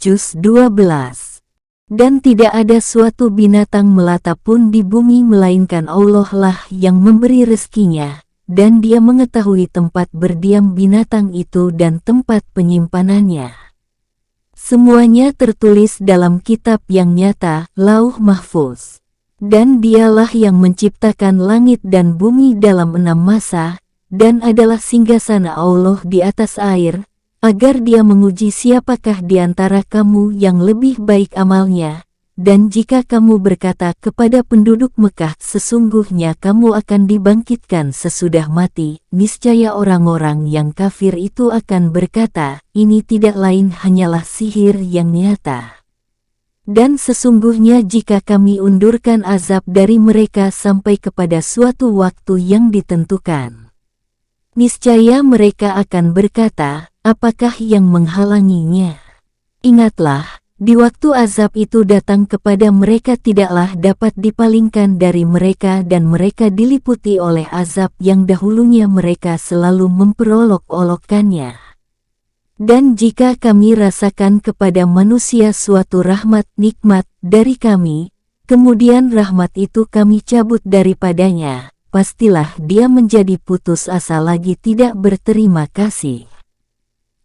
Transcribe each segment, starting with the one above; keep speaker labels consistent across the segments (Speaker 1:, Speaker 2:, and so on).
Speaker 1: Juz 12. Dan tidak ada suatu binatang melata pun di bumi melainkan Allah lah yang memberi rezekinya, dan Dia mengetahui tempat berdiam binatang itu dan tempat penyimpanannya. Semuanya tertulis dalam kitab yang nyata, Lauh Mahfuz. Dan Dialah yang menciptakan langit dan bumi dalam 6 masa, dan adalah singgasana Allah di atas air, agar Dia menguji siapakah di antara kamu yang lebih baik amalnya. Dan jika kamu berkata kepada penduduk Mekah, sesungguhnya kamu akan dibangkitkan sesudah mati, niscaya orang-orang yang kafir itu akan berkata, ini tidak lain hanyalah sihir yang nyata. Dan sesungguhnya jika kami undurkan azab dari mereka sampai kepada suatu waktu yang ditentukan, niscaya mereka akan berkata, apakah yang menghalanginya? Ingatlah, di waktu azab itu datang kepada mereka tidaklah dapat dipalingkan dari mereka dan mereka diliputi oleh azab yang dahulunya mereka selalu memperolok-olokkannya. Dan jika kami rasakan kepada manusia suatu rahmat nikmat dari kami, kemudian rahmat itu kami cabut daripadanya, pastilah dia menjadi putus asa lagi tidak berterima kasih.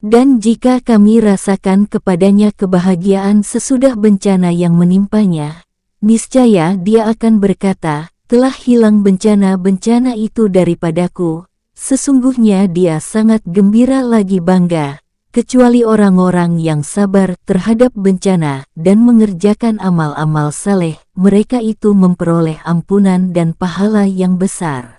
Speaker 1: Dan jika kami rasakan kepadanya kebahagiaan sesudah bencana yang menimpanya, niscaya dia akan berkata, telah hilang bencana-bencana itu daripadaku, sesungguhnya dia sangat gembira lagi bangga, kecuali orang-orang yang sabar terhadap bencana dan mengerjakan amal-amal saleh, mereka itu memperoleh ampunan dan pahala yang besar.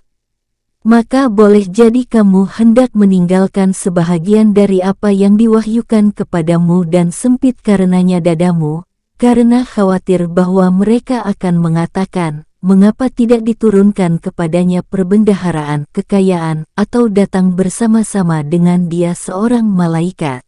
Speaker 1: Maka boleh jadi kamu hendak meninggalkan sebahagian dari apa yang diwahyukan kepadamu dan sempit karenanya dadamu, karena khawatir bahwa mereka akan mengatakan, mengapa tidak diturunkan kepadanya perbendaharaan, kekayaan, atau datang bersama-sama dengan dia seorang malaikat.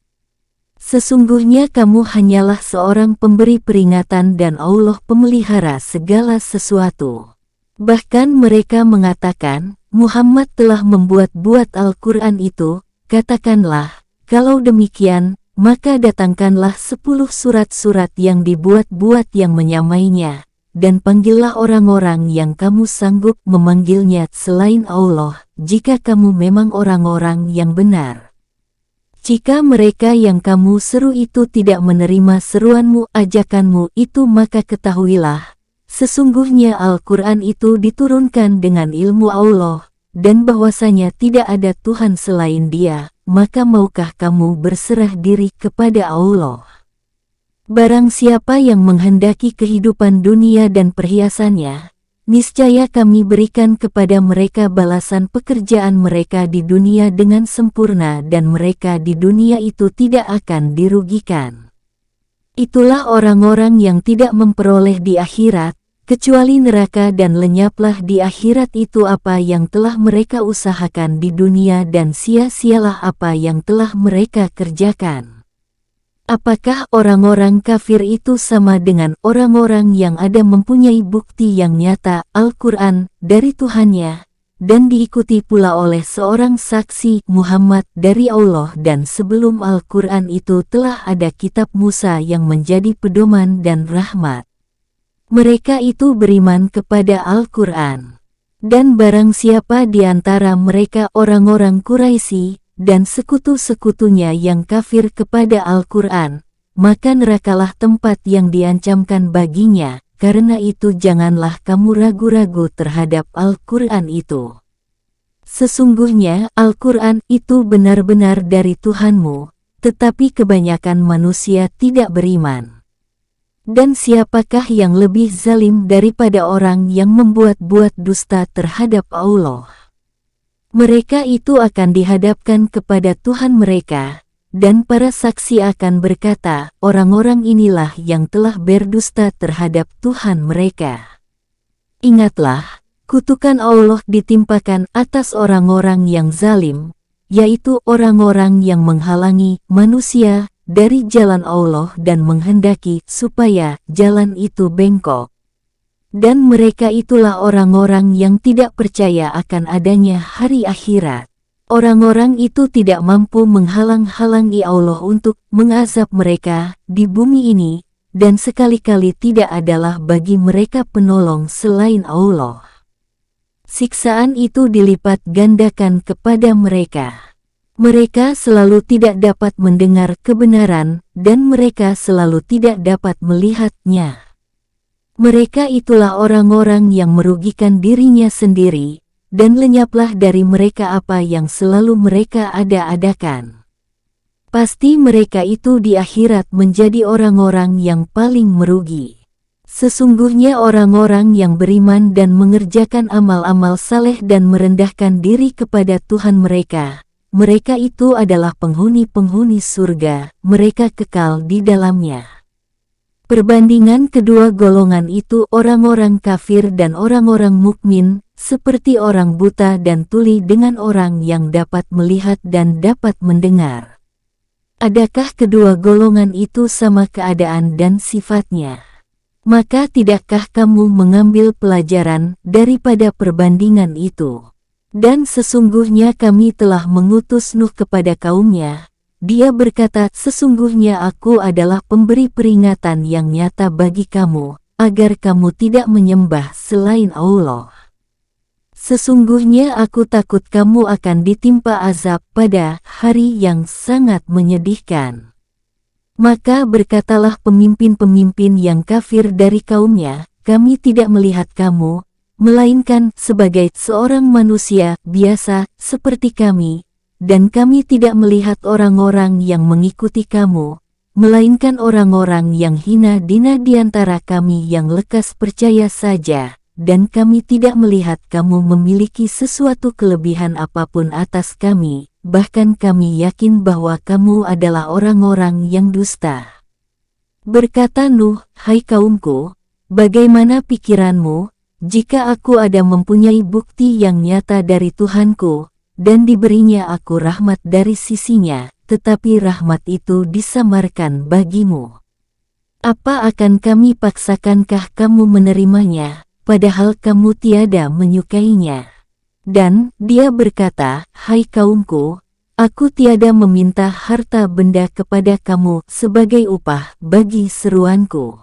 Speaker 1: Sesungguhnya kamu hanyalah seorang pemberi peringatan dan Allah pemelihara segala sesuatu. Bahkan mereka mengatakan, Muhammad telah membuat-buat Al-Quran itu, katakanlah, kalau demikian, maka datangkanlah 10 surat-surat yang dibuat-buat yang menyamainya, dan panggillah orang-orang yang kamu sanggup memanggilnya selain Allah, jika kamu memang orang-orang yang benar. Jika mereka yang kamu seru itu tidak menerima seruanmu, ajakanmu itu, maka ketahuilah, sesungguhnya Al-Quran itu diturunkan dengan ilmu Allah, dan bahwasanya tidak ada Tuhan selain Dia, maka maukah kamu berserah diri kepada Allah? Barang siapa yang menghendaki kehidupan dunia dan perhiasannya, niscaya kami berikan kepada mereka balasan pekerjaan mereka di dunia dengan sempurna dan mereka di dunia itu tidak akan dirugikan. Itulah orang-orang yang tidak memperoleh di akhirat, kecuali neraka, dan lenyaplah di akhirat itu apa yang telah mereka usahakan di dunia dan sia-sialah apa yang telah mereka kerjakan. Apakah orang-orang kafir itu sama dengan orang-orang yang ada mempunyai bukti yang nyata, Al-Quran, dari Tuhannya, dan diikuti pula oleh seorang saksi, Muhammad, dari Allah, dan sebelum Al-Quran itu telah ada kitab Musa yang menjadi pedoman dan rahmat. Mereka itu beriman kepada Al-Quran. Dan barang siapa di antara mereka orang-orang Quraisy dan sekutu-sekutunya yang kafir kepada Al-Quran, maka nerakalah tempat yang diancamkan baginya, karena itu janganlah kamu ragu-ragu terhadap Al-Quran itu. Sesungguhnya Al-Quran itu benar-benar dari Tuhanmu, tetapi kebanyakan manusia tidak beriman. Dan siapakah yang lebih zalim daripada orang yang membuat-buat dusta terhadap Allah? Mereka itu akan dihadapkan kepada Tuhan mereka, dan para saksi akan berkata, orang-orang inilah yang telah berdusta terhadap Tuhan mereka. Ingatlah, kutukan Allah ditimpakan atas orang-orang yang zalim, yaitu orang-orang yang menghalangi manusia dari jalan Allah dan menghendaki supaya jalan itu bengkok. Dan mereka itulah orang-orang yang tidak percaya akan adanya hari akhirat. Orang-orang itu tidak mampu menghalang-halangi Allah untuk mengazab mereka di bumi ini, dan sekali-kali tidak adalah bagi mereka penolong selain Allah. Siksaan itu dilipat gandakan kepada mereka. Mereka selalu tidak dapat mendengar kebenaran, dan mereka selalu tidak dapat melihatnya. Mereka itulah orang-orang yang merugikan dirinya sendiri, dan lenyaplah dari mereka apa yang selalu mereka ada-adakan. Pasti mereka itu di akhirat menjadi orang-orang yang paling merugi. Sesungguhnya orang-orang yang beriman dan mengerjakan amal-amal saleh dan merendahkan diri kepada Tuhan mereka, mereka itu adalah penghuni-penghuni surga, mereka kekal di dalamnya. Perbandingan kedua golongan itu orang-orang kafir dan orang-orang mukmin, seperti orang buta dan tuli dengan orang yang dapat melihat dan dapat mendengar. Adakah kedua golongan itu sama keadaan dan sifatnya? Maka tidakkah kamu mengambil pelajaran daripada perbandingan itu? Dan sesungguhnya kami telah mengutus Nuh kepada kaumnya. Dia berkata, sesungguhnya aku adalah pemberi peringatan yang nyata bagi kamu, agar kamu tidak menyembah selain Allah. Sesungguhnya aku takut kamu akan ditimpa azab pada hari yang sangat menyedihkan. Maka berkatalah pemimpin-pemimpin yang kafir dari kaumnya, kami tidak melihat kamu, melainkan sebagai seorang manusia biasa seperti kami, dan kami tidak melihat orang-orang yang mengikuti kamu, melainkan orang-orang yang hina dina di antara kami yang lekas percaya saja, dan kami tidak melihat kamu memiliki sesuatu kelebihan apapun atas kami. Bahkan kami yakin bahwa kamu adalah orang-orang yang dusta. Berkata Nuh, hai kaumku, bagaimana pikiranmu, jika aku ada mempunyai bukti yang nyata dari Tuhanku, dan diberinya aku rahmat dari sisinya, tetapi rahmat itu disamarkan bagimu. Apa akan kami paksakankah kamu menerimanya, padahal kamu tiada menyukainya? Dan dia berkata, hai kaumku, aku tiada meminta harta benda kepada kamu sebagai upah bagi seruanku.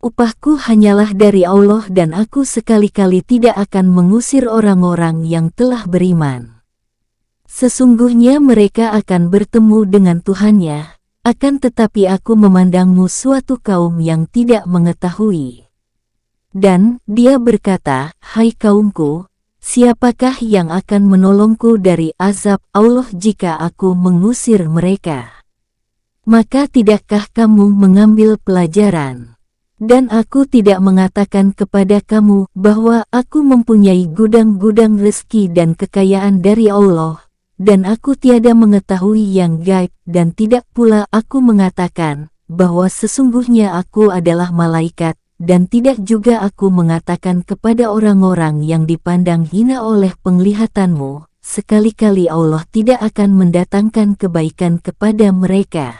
Speaker 1: Upahku hanyalah dari Allah dan aku sekali-kali tidak akan mengusir orang-orang yang telah beriman. Sesungguhnya mereka akan bertemu dengan Tuhannya, akan tetapi aku memandangmu suatu kaum yang tidak mengetahui. Dan dia berkata, hai kaumku, siapakah yang akan menolongku dari azab Allah jika aku mengusir mereka? Maka tidakkah kamu mengambil pelajaran? Dan aku tidak mengatakan kepada kamu bahwa aku mempunyai gudang-gudang rezeki dan kekayaan dari Allah, dan aku tiada mengetahui yang gaib, dan tidak pula aku mengatakan bahwa sesungguhnya aku adalah malaikat, dan tidak juga aku mengatakan kepada orang-orang yang dipandang hina oleh penglihatanmu, sekali-kali Allah tidak akan mendatangkan kebaikan kepada mereka.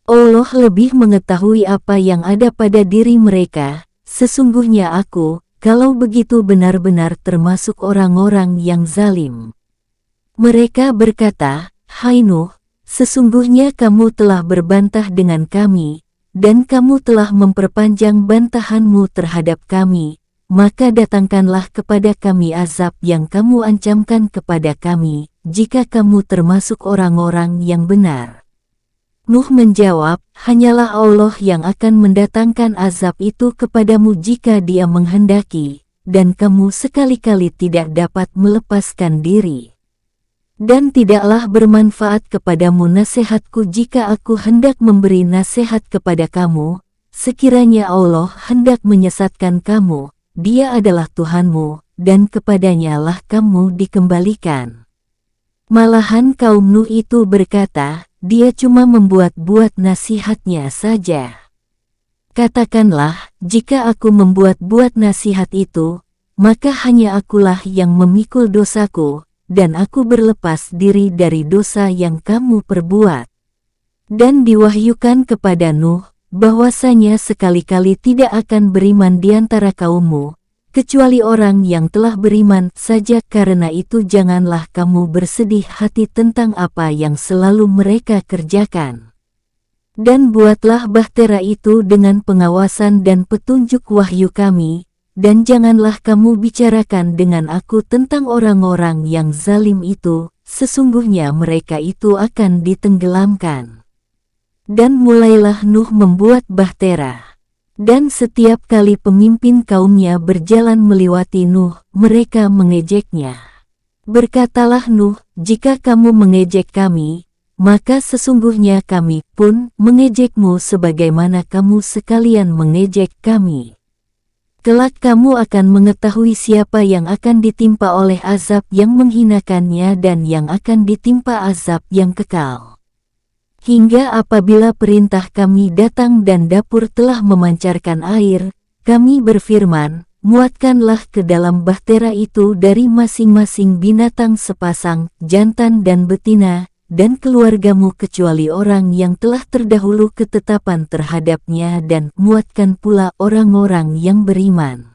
Speaker 1: Allah lebih mengetahui apa yang ada pada diri mereka, sesungguhnya aku, kalau begitu benar-benar termasuk orang-orang yang zalim. Mereka berkata, hai Nuh, sesungguhnya kamu telah berbantah dengan kami, dan kamu telah memperpanjang bantahanmu terhadap kami, maka datangkanlah kepada kami azab yang kamu ancamkan kepada kami, jika kamu termasuk orang-orang yang benar. Nuh menjawab, hanyalah Allah yang akan mendatangkan azab itu kepadamu jika Dia menghendaki, dan kamu sekali-kali tidak dapat melepaskan diri. Dan tidaklah bermanfaat kepadamu nasihatku jika aku hendak memberi nasihat kepada kamu, sekiranya Allah hendak menyesatkan kamu, Dia adalah Tuhanmu, dan kepadanya lah kamu dikembalikan. Malahan kaum Nuh itu berkata, dia cuma membuat-buat nasihatnya saja. Katakanlah, jika aku membuat-buat nasihat itu, maka hanya akulah yang memikul dosaku, dan aku berlepas diri dari dosa yang kamu perbuat. Dan diwahyukan kepada Nuh, bahwasanya sekali-kali tidak akan beriman di antara kaummu, kecuali orang yang telah beriman saja. Karena itu janganlah kamu bersedih hati tentang apa yang selalu mereka kerjakan. Dan buatlah bahtera itu dengan pengawasan dan petunjuk wahyu kami, dan janganlah kamu bicarakan dengan aku tentang orang-orang yang zalim itu, sesungguhnya mereka itu akan ditenggelamkan. Dan mulailah Nuh membuat bahtera. Dan setiap kali pemimpin kaumnya berjalan melewati Nuh, mereka mengejeknya. Berkatalah Nuh, jika kamu mengejek kami, maka sesungguhnya kami pun mengejekmu sebagaimana kamu sekalian mengejek kami. Kelak kamu akan mengetahui siapa yang akan ditimpa oleh azab yang menghinakannya dan yang akan ditimpa azab yang kekal. Hingga apabila perintah kami datang dan dapur telah memancarkan air, kami berfirman, muatkanlah ke dalam bahtera itu dari masing-masing binatang sepasang, jantan dan betina, dan keluargamu kecuali orang yang telah terdahulu ketetapan terhadapnya, dan muatkan pula orang-orang yang beriman.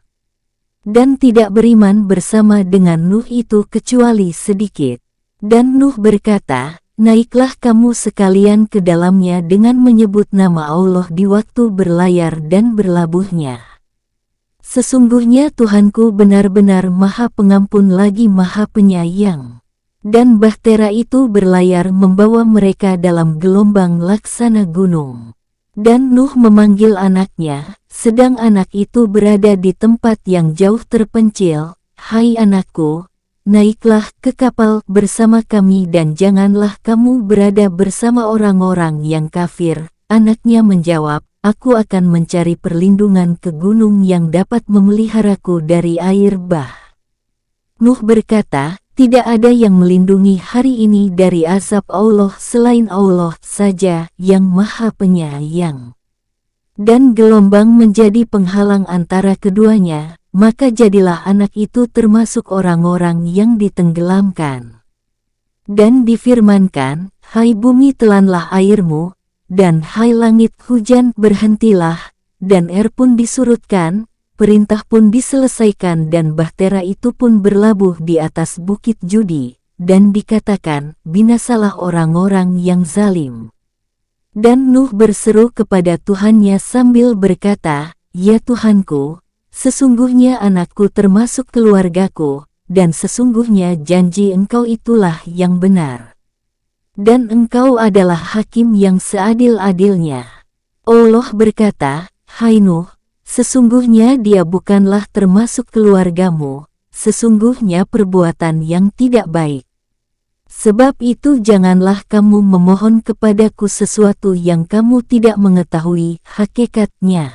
Speaker 1: Dan tidak beriman bersama dengan Nuh itu kecuali sedikit. Dan Nuh berkata, naiklah kamu sekalian ke dalamnya dengan menyebut nama Allah di waktu berlayar dan berlabuhnya. Sesungguhnya Tuhanku benar-benar Maha Pengampun lagi Maha Penyayang. Dan bahtera itu berlayar membawa mereka dalam gelombang laksana gunung. Dan Nuh memanggil anaknya, sedang anak itu berada di tempat yang jauh terpencil, hai anakku, naiklah ke kapal bersama kami dan janganlah kamu berada bersama orang-orang yang kafir. Anaknya menjawab, aku akan mencari perlindungan ke gunung yang dapat memeliharaku dari air bah. Nuh berkata, tidak ada yang melindungi hari ini dari azab Allah selain Allah saja yang Maha Penyayang. Dan gelombang menjadi penghalang antara keduanya. Maka jadilah anak itu termasuk orang-orang yang ditenggelamkan. Dan difirmankan, hai bumi telanlah airmu, dan hai langit hujan berhentilah, dan air pun disurutkan, perintah pun diselesaikan dan bahtera itu pun berlabuh di atas bukit Judi, dan dikatakan, binasalah orang-orang yang zalim. Dan Nuh berseru kepada Tuhannya sambil berkata, ya Tuhanku, sesungguhnya anakku termasuk keluargaku, dan sesungguhnya janji Engkau itulah yang benar. Dan Engkau adalah hakim yang seadil-adilnya. Allah berkata, hai Nuh, sesungguhnya dia bukanlah termasuk keluargamu, sesungguhnya perbuatan yang tidak baik. Sebab itu janganlah kamu memohon kepadaku sesuatu yang kamu tidak mengetahui hakikatnya.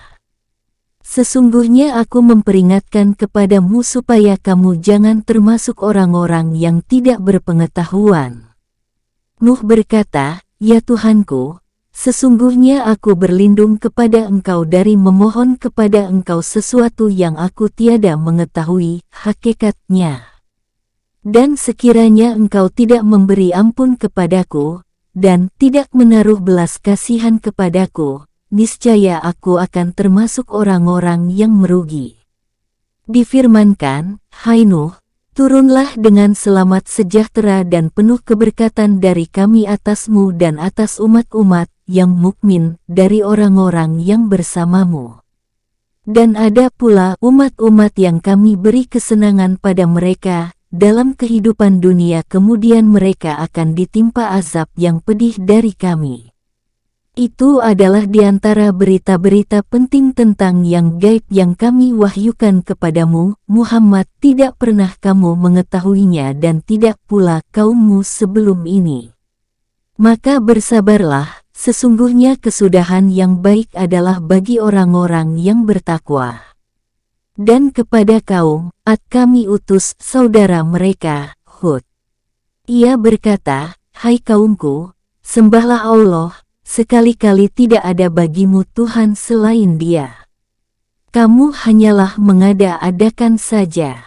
Speaker 1: Sesungguhnya aku memperingatkan kepadamu supaya kamu jangan termasuk orang-orang yang tidak berpengetahuan. Nuh berkata, ya Tuhanku, sesungguhnya aku berlindung kepada Engkau dari memohon kepada Engkau sesuatu yang aku tiada mengetahui hakikatnya. Dan sekiranya Engkau tidak memberi ampun kepadaku, dan tidak menaruh belas kasihan kepadaku, niscaya aku akan termasuk orang-orang yang merugi. Difirmankan, hai Nuh, turunlah dengan selamat sejahtera dan penuh keberkatan dari kami atasmu dan atas umat-umat yang mukmin dari orang-orang yang bersamamu. Dan ada pula umat-umat yang kami beri kesenangan pada mereka dalam kehidupan dunia, kemudian mereka akan ditimpa azab yang pedih dari kami. Itu adalah di antara berita-berita penting tentang yang gaib yang kami wahyukan kepadamu, Muhammad. Tidak pernah kamu mengetahuinya dan tidak pula kaummu sebelum ini. Maka bersabarlah, sesungguhnya kesudahan yang baik adalah bagi orang-orang yang bertakwa. Dan kepada kaum Ad kami utus saudara mereka, Hud. Ia berkata, hai kaumku, sembahlah Allah, sekali-kali tidak ada bagimu Tuhan selain Dia. Kamu hanyalah mengada-adakan saja.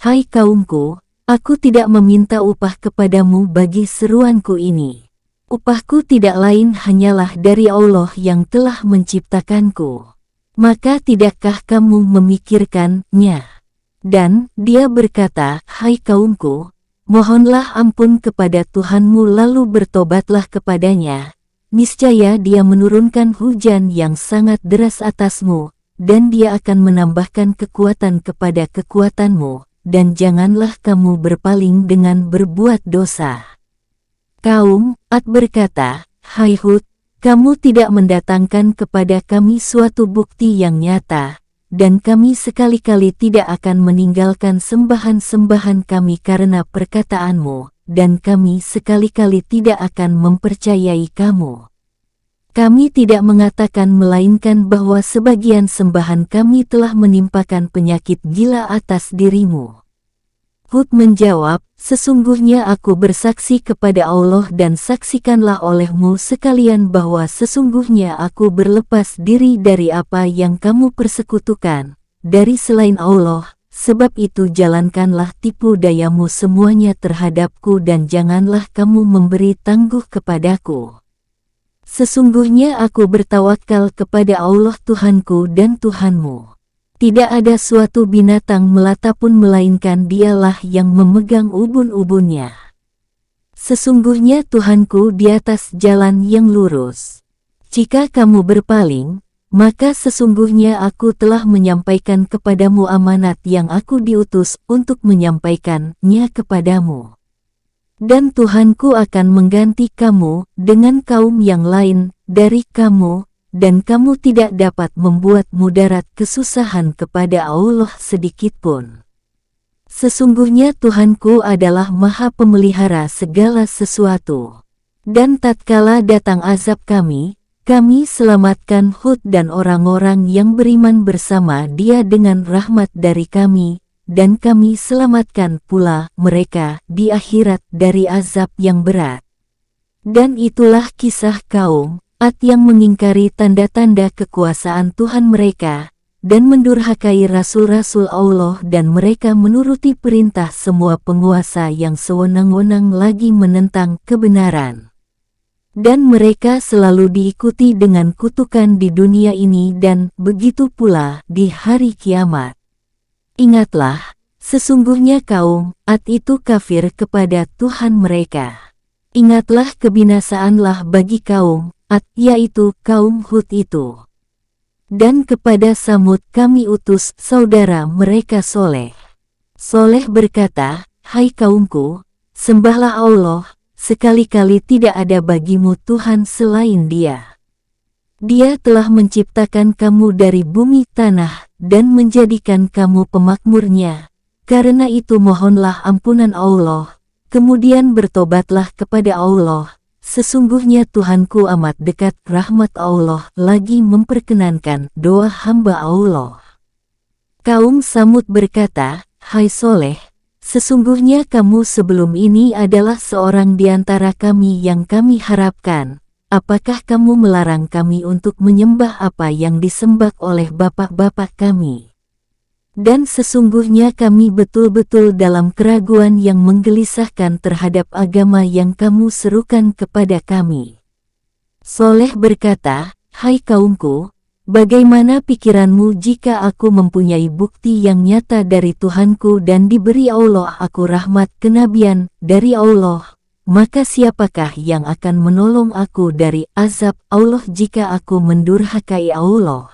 Speaker 1: Hai kaumku, aku tidak meminta upah kepadamu bagi seruanku ini. Upahku tidak lain hanyalah dari Allah yang telah menciptakanku. Maka tidakkah kamu memikirkannya? Dan dia berkata, "Hai kaumku, mohonlah ampun kepada Tuhanmu lalu bertobatlah kepadanya. Niscaya dia menurunkan hujan yang sangat deras atasmu, dan dia akan menambahkan kekuatan kepada kekuatanmu, dan janganlah kamu berpaling dengan berbuat dosa." Kaum Ad berkata, "Hai Hud, kamu tidak mendatangkan kepada kami suatu bukti yang nyata, dan kami sekali-kali tidak akan meninggalkan sembahan-sembahan kami karena perkataanmu, dan kami sekali-kali tidak akan mempercayai kamu. Kami tidak mengatakan melainkan bahwa sebagian sembahan kami telah menimpakan penyakit gila atas dirimu." Hud menjawab, "Sesungguhnya aku bersaksi kepada Allah dan saksikanlah olehmu sekalian bahwa sesungguhnya aku berlepas diri dari apa yang kamu persekutukan, dari selain Allah, sebab itu jalankanlah tipu dayamu semuanya terhadapku dan janganlah kamu memberi tangguh kepadaku. Sesungguhnya aku bertawakal kepada Allah Tuhanku dan Tuhanmu. Tidak ada suatu binatang melata pun melainkan dialah yang memegang ubun-ubunnya. Sesungguhnya Tuhanku di atas jalan yang lurus. Jika kamu berpaling, maka sesungguhnya aku telah menyampaikan kepadamu amanat yang aku diutus untuk menyampaikannya kepadamu. Dan Tuhanku akan mengganti kamu dengan kaum yang lain dari kamu, dan kamu tidak dapat membuat mudarat kesusahan kepada Allah sedikitpun. Sesungguhnya Tuhanku adalah Maha Pemelihara segala sesuatu. Dan tatkala datang azab kami selamatkan Hud dan orang-orang yang beriman bersama dia dengan rahmat dari kami, dan kami selamatkan pula mereka di akhirat dari azab yang berat. Dan itulah kisah kaum Ad yang mengingkari tanda-tanda kekuasaan Tuhan mereka, dan mendurhakai rasul-rasul Allah dan mereka menuruti perintah semua penguasa yang sewenang-wenang lagi menentang kebenaran. Dan mereka selalu diikuti dengan kutukan di dunia ini dan begitu pula di hari kiamat. Ingatlah, sesungguhnya kaum Ad itu kafir kepada Tuhan mereka. Ingatlah kebinasaanlah bagi kaum Ad, yaitu kaum Hud itu. Dan kepada Samud kami utus saudara mereka Soleh. Soleh berkata, "Hai kaumku, sembahlah Allah, sekali-kali tidak ada bagimu Tuhan selain Dia. Dia telah menciptakan kamu dari bumi tanah dan menjadikan kamu pemakmurnya. Karena itu mohonlah ampunan Allah, kemudian bertobatlah kepada Allah. Sesungguhnya Tuhanku amat dekat, rahmat Allah lagi memperkenankan doa hamba Allah." Kaum Samud berkata, "Hai Soleh, sesungguhnya kamu sebelum ini adalah seorang di antara kami yang kami harapkan. Apakah kamu melarang kami untuk menyembah apa yang disembah oleh bapak-bapak kami? Dan sesungguhnya kami betul-betul dalam keraguan yang menggelisahkan terhadap agama yang kamu serukan kepada kami." Soleh berkata, "Hai kaumku, bagaimana pikiranmu jika aku mempunyai bukti yang nyata dari Tuhanku dan diberi Allah aku rahmat kenabian dari Allah? Maka siapakah yang akan menolong aku dari azab Allah jika aku mendurhakai Allah?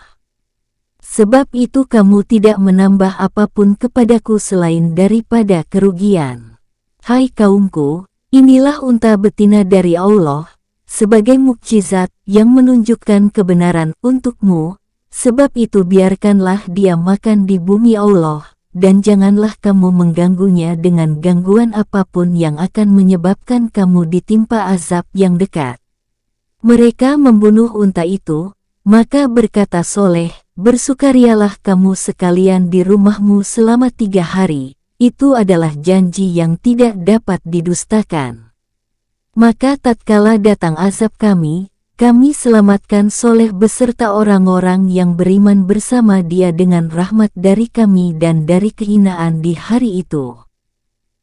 Speaker 1: Sebab itu kamu tidak menambah apapun kepadaku selain daripada kerugian. Hai kaumku, inilah unta betina dari Allah, sebagai mukjizat yang menunjukkan kebenaran untukmu, sebab itu biarkanlah dia makan di bumi Allah, dan janganlah kamu mengganggunya dengan gangguan apapun yang akan menyebabkan kamu ditimpa azab yang dekat." Mereka membunuh unta itu, maka berkata Soleh, "Bersukarialah kamu sekalian di rumahmu selama 3 hari, itu adalah janji yang tidak dapat didustakan." Maka tatkala datang azab kami selamatkan Soleh beserta orang-orang yang beriman bersama dia dengan rahmat dari kami dan dari kehinaan di hari itu.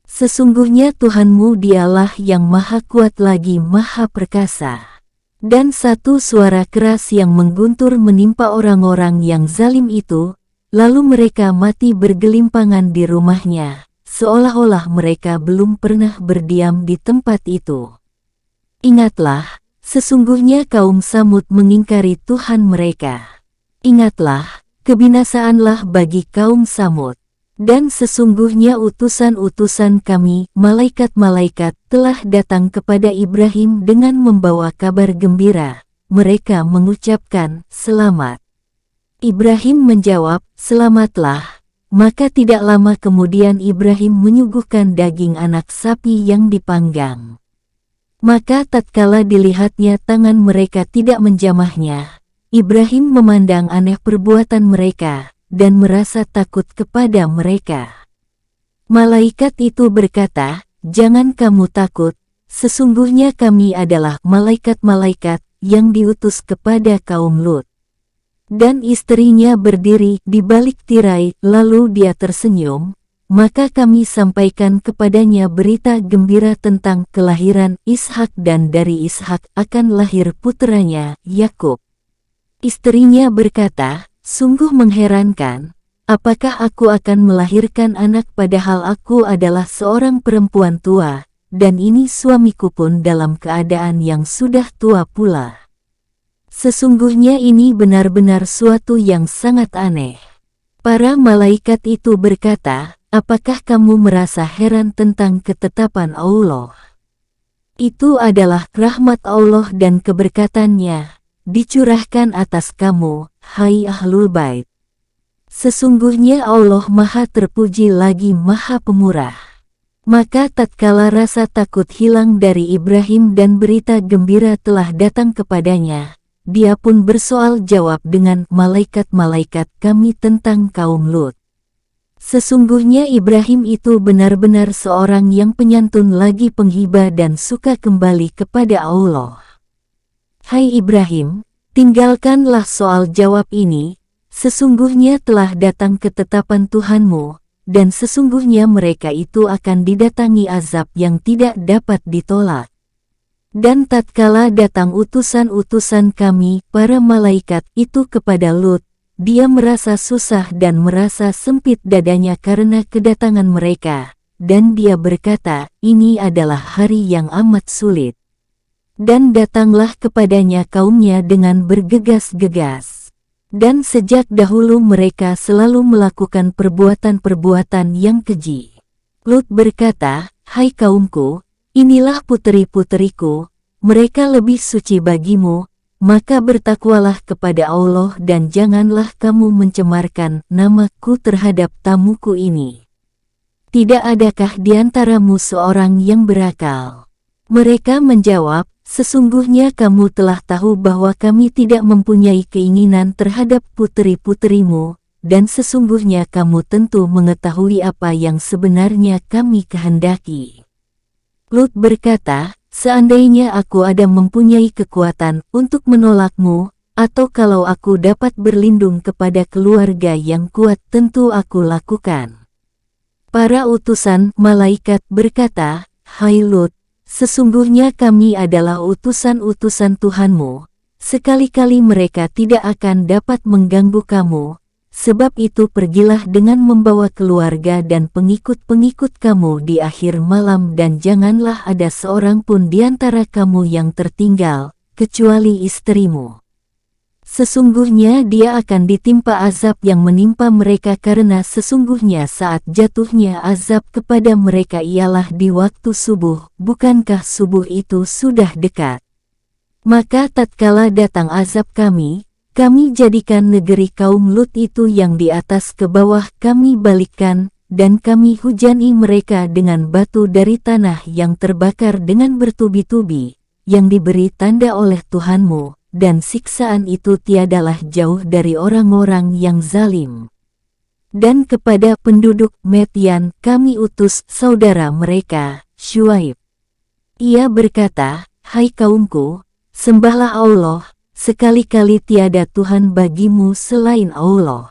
Speaker 1: Sesungguhnya Tuhanmu dialah yang maha kuat lagi maha perkasa. Dan satu suara keras yang mengguntur menimpa orang-orang yang zalim itu, lalu mereka mati bergelimpangan di rumahnya, seolah-olah mereka belum pernah berdiam di tempat itu. Ingatlah, sesungguhnya kaum Samud mengingkari Tuhan mereka. Ingatlah, kebinasaanlah bagi kaum Samud. Dan sesungguhnya utusan-utusan kami, malaikat-malaikat, telah datang kepada Ibrahim dengan membawa kabar gembira. Mereka mengucapkan, "Selamat." Ibrahim menjawab, "Selamatlah." Maka tidak lama kemudian Ibrahim menyuguhkan daging anak sapi yang dipanggang. Maka tatkala dilihatnya tangan mereka tidak menjamahnya, Ibrahim memandang aneh perbuatan mereka, dan merasa takut kepada mereka. Malaikat itu berkata, "Jangan kamu takut, sesungguhnya kami adalah malaikat-malaikat yang diutus kepada kaum Lut." Dan istrinya berdiri di balik tirai, lalu dia tersenyum, maka kami sampaikan kepadanya berita gembira tentang kelahiran Ishak dan dari Ishak akan lahir puteranya, Yakub. Istrinya berkata, "Sungguh mengherankan, apakah aku akan melahirkan anak padahal aku adalah seorang perempuan tua, dan ini suamiku pun dalam keadaan yang sudah tua pula. Sesungguhnya ini benar-benar suatu yang sangat aneh." Para malaikat itu berkata, "Apakah kamu merasa heran tentang ketetapan Allah? Itu adalah rahmat Allah dan keberkatannya dicurahkan atas kamu, hai Ahlul Bait. Sesungguhnya Allah Maha Terpuji lagi Maha Pemurah." Maka tatkala rasa takut hilang dari Ibrahim dan berita gembira telah datang kepadanya, dia pun bersoal jawab dengan malaikat-malaikat kami tentang kaum Lut. Sesungguhnya Ibrahim itu benar-benar seorang yang penyantun lagi penghibah dan suka kembali kepada Allah. Hai Ibrahim, tinggalkanlah soal jawab ini, sesungguhnya telah datang ketetapan Tuhanmu, dan sesungguhnya mereka itu akan didatangi azab yang tidak dapat ditolak. Dan tatkala datang utusan-utusan kami, para malaikat itu kepada Lut, dia merasa susah dan merasa sempit dadanya karena kedatangan mereka, dan dia berkata, "Ini adalah hari yang amat sulit." Dan datanglah kepadanya kaumnya dengan bergegas-gegas. Dan sejak dahulu mereka selalu melakukan perbuatan-perbuatan yang keji. Lut berkata, "Hai kaumku, inilah puteri-puteriku, mereka lebih suci bagimu, maka bertakwalah kepada Allah dan janganlah kamu mencemarkan namaku terhadap tamuku ini. Tidak adakah di antaramu seorang yang berakal?" Mereka menjawab, "Sesungguhnya kamu telah tahu bahwa kami tidak mempunyai keinginan terhadap puteri-puterimu, dan sesungguhnya kamu tentu mengetahui apa yang sebenarnya kami kehendaki." Lut berkata, "Seandainya aku ada mempunyai kekuatan untuk menolakmu, atau kalau aku dapat berlindung kepada keluarga yang kuat tentu aku lakukan." Para utusan malaikat berkata, "Hai Lut, sesungguhnya kami adalah utusan-utusan Tuhanmu, sekali-kali mereka tidak akan dapat mengganggu kamu, sebab itu pergilah dengan membawa keluarga dan pengikut-pengikut kamu di akhir malam dan janganlah ada seorang pun di antara kamu yang tertinggal, kecuali istrimu. Sesungguhnya dia akan ditimpa azab yang menimpa mereka karena sesungguhnya saat jatuhnya azab kepada mereka ialah di waktu subuh, bukankah subuh itu sudah dekat? Maka tatkala datang azab kami jadikan negeri kaum Lut itu yang di atas ke bawah kami balikkan, dan kami hujani mereka dengan batu dari tanah yang terbakar dengan bertubi-tubi, yang diberi tanda oleh Tuhanmu. Dan siksaan itu tiadalah jauh dari orang-orang yang zalim. Dan kepada penduduk Medyan kami utus saudara mereka, Syuaib. Ia berkata, "Hai kaumku, sembahlah Allah, sekali-kali tiada Tuhan bagimu selain Allah.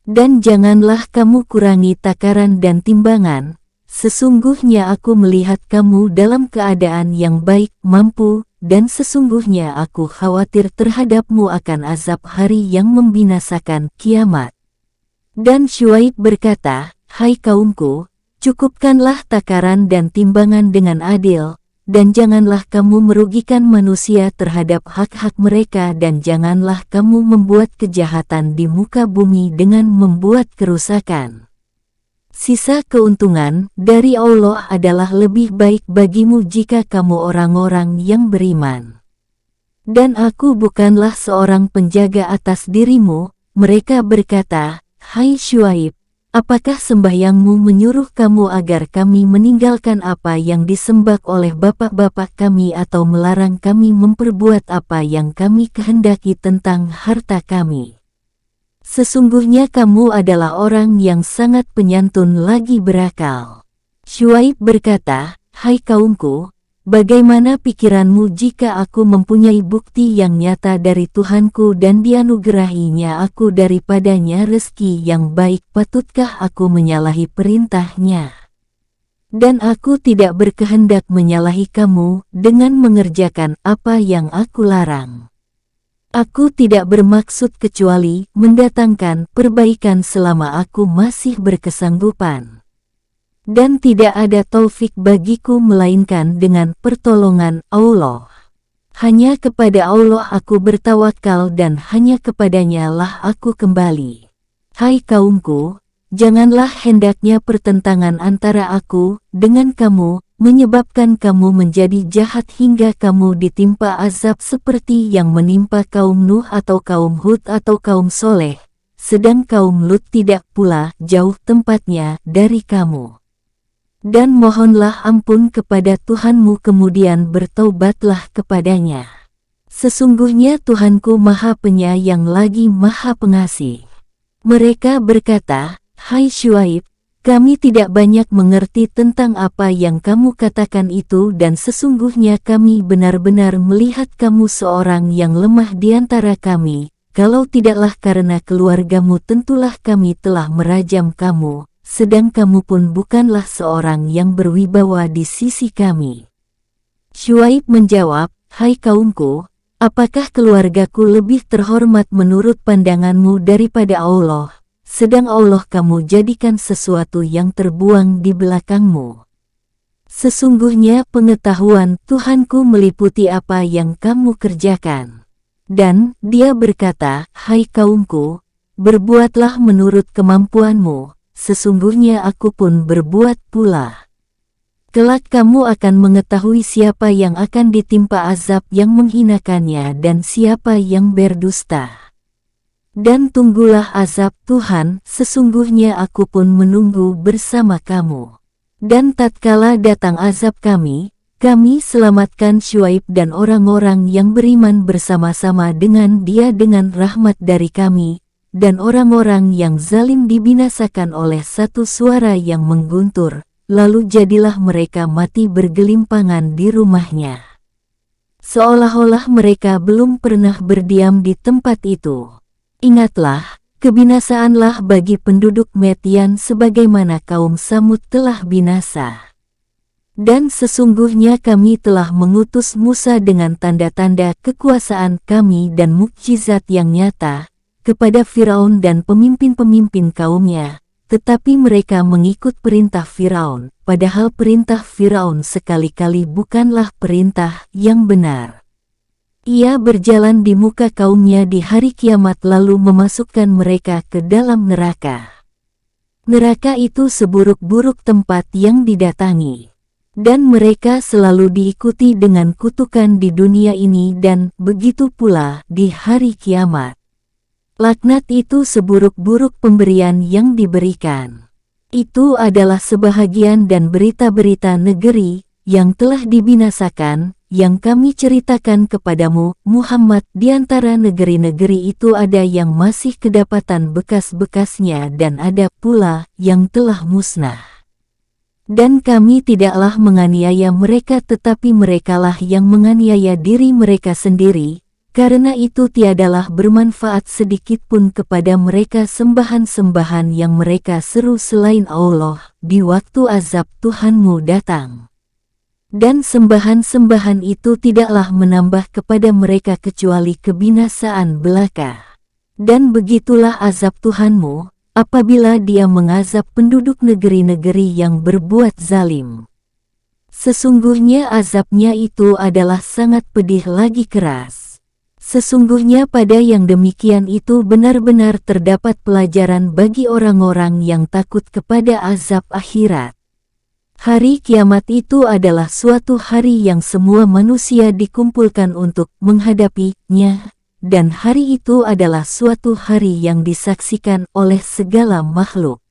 Speaker 1: Dan janganlah kamu kurangi takaran dan timbangan, sesungguhnya aku melihat kamu dalam keadaan yang baik, mampu, dan sesungguhnya aku khawatir terhadapmu akan azab hari yang membinasakan kiamat." Dan Syuaib berkata, "Hai kaumku, cukupkanlah takaran dan timbangan dengan adil, dan janganlah kamu merugikan manusia terhadap hak-hak mereka dan janganlah kamu membuat kejahatan di muka bumi dengan membuat kerusakan. Sisa keuntungan dari Allah adalah lebih baik bagimu jika kamu orang-orang yang beriman. Dan aku bukanlah seorang penjaga atas dirimu." Mereka berkata, "Hai Syuaib, apakah sembahyangmu menyuruh kamu agar kami meninggalkan apa yang disembah oleh bapak-bapak kami atau melarang kami memperbuat apa yang kami kehendaki tentang harta kami? Sesungguhnya kamu adalah orang yang sangat penyantun lagi berakal." Syuaib berkata, "Hai kaumku, bagaimana pikiranmu jika aku mempunyai bukti yang nyata dari Tuhanku dan dianugerahinya aku daripadanya rezeki yang baik, patutkah aku menyalahi perintahnya? Dan aku tidak berkehendak menyalahi kamu dengan mengerjakan apa yang aku larang. Aku tidak bermaksud kecuali mendatangkan perbaikan selama aku masih berkesanggupan. Dan tidak ada taufik bagiku melainkan dengan pertolongan Allah. Hanya kepada Allah aku bertawakal dan hanya kepadanya lah aku kembali. Hai kaumku, janganlah hendaknya pertentangan antara aku dengan kamu menyebabkan kamu menjadi jahat hingga kamu ditimpa azab seperti yang menimpa kaum Nuh atau kaum Hud atau kaum Soleh, sedang kaum Lut tidak pula jauh tempatnya dari kamu. Dan mohonlah ampun kepada Tuhanmu kemudian bertaubatlah kepadanya. Sesungguhnya Tuhanku Maha Penyayang lagi Maha Pengasih." Mereka berkata, "Hai Syuaib, kami tidak banyak mengerti tentang apa yang kamu katakan itu dan sesungguhnya kami benar-benar melihat kamu seorang yang lemah di antara kami. Kalau tidaklah karena keluargamu tentulah kami telah merajam kamu. Sedang kamu pun bukanlah seorang yang berwibawa di sisi kami." Syuaib menjawab, "Hai kaumku, apakah keluargaku lebih terhormat menurut pandanganmu daripada Allah, sedang Allah kamu jadikan sesuatu yang terbuang di belakangmu? Sesungguhnya pengetahuan Tuhanku meliputi apa yang kamu kerjakan." Dan dia berkata, "Hai kaumku, berbuatlah menurut kemampuanmu. Sesungguhnya aku pun berbuat pula. Kelak kamu akan mengetahui siapa yang akan ditimpa azab yang menghinakannya dan siapa yang berdusta. Dan tunggulah azab Tuhan, sesungguhnya aku pun menunggu bersama kamu." Dan tatkala datang azab kami selamatkan Syuaib dan orang-orang yang beriman bersama-sama dengan dia dengan rahmat dari kami. Dan orang-orang yang zalim dibinasakan oleh satu suara yang mengguntur, lalu jadilah mereka mati bergelimpangan di rumahnya. Seolah-olah mereka belum pernah berdiam di tempat itu. Ingatlah, kebinasaanlah bagi penduduk Madian sebagaimana kaum Samud telah binasa. Dan sesungguhnya kami telah mengutus Musa dengan tanda-tanda kekuasaan kami dan mukjizat yang nyata kepada Firaun dan pemimpin-pemimpin kaumnya, tetapi mereka mengikut perintah Firaun, padahal perintah Firaun sekali-kali bukanlah perintah yang benar. Ia berjalan di muka kaumnya di hari kiamat lalu memasukkan mereka ke dalam neraka. Neraka itu seburuk-buruk tempat yang didatangi. Dan mereka selalu diikuti dengan kutukan di dunia ini dan begitu pula di hari kiamat. Laknat itu seburuk-buruk pemberian yang diberikan. Itu adalah sebahagian dan berita-berita negeri yang telah dibinasakan, yang kami ceritakan kepadamu, Muhammad. Di antara negeri-negeri itu ada yang masih kedapatan bekas-bekasnya dan ada pula yang telah musnah. Dan kami tidaklah menganiaya mereka tetapi merekalah yang menganiaya diri mereka sendiri. Karena itu tiadalah bermanfaat sedikitpun kepada mereka sembahan-sembahan yang mereka seru selain Allah di waktu azab Tuhanmu datang. Dan sembahan-sembahan itu tidaklah menambah kepada mereka kecuali kebinasaan belaka. Dan begitulah azab Tuhanmu, apabila Dia mengazab penduduk negeri-negeri yang berbuat zalim. Sesungguhnya azabnya itu adalah sangat pedih lagi keras. Sesungguhnya pada yang demikian itu benar-benar terdapat pelajaran bagi orang-orang yang takut kepada azab akhirat. Hari kiamat itu adalah suatu hari yang semua manusia dikumpulkan untuk menghadapinya, dan hari itu adalah suatu hari yang disaksikan oleh segala makhluk.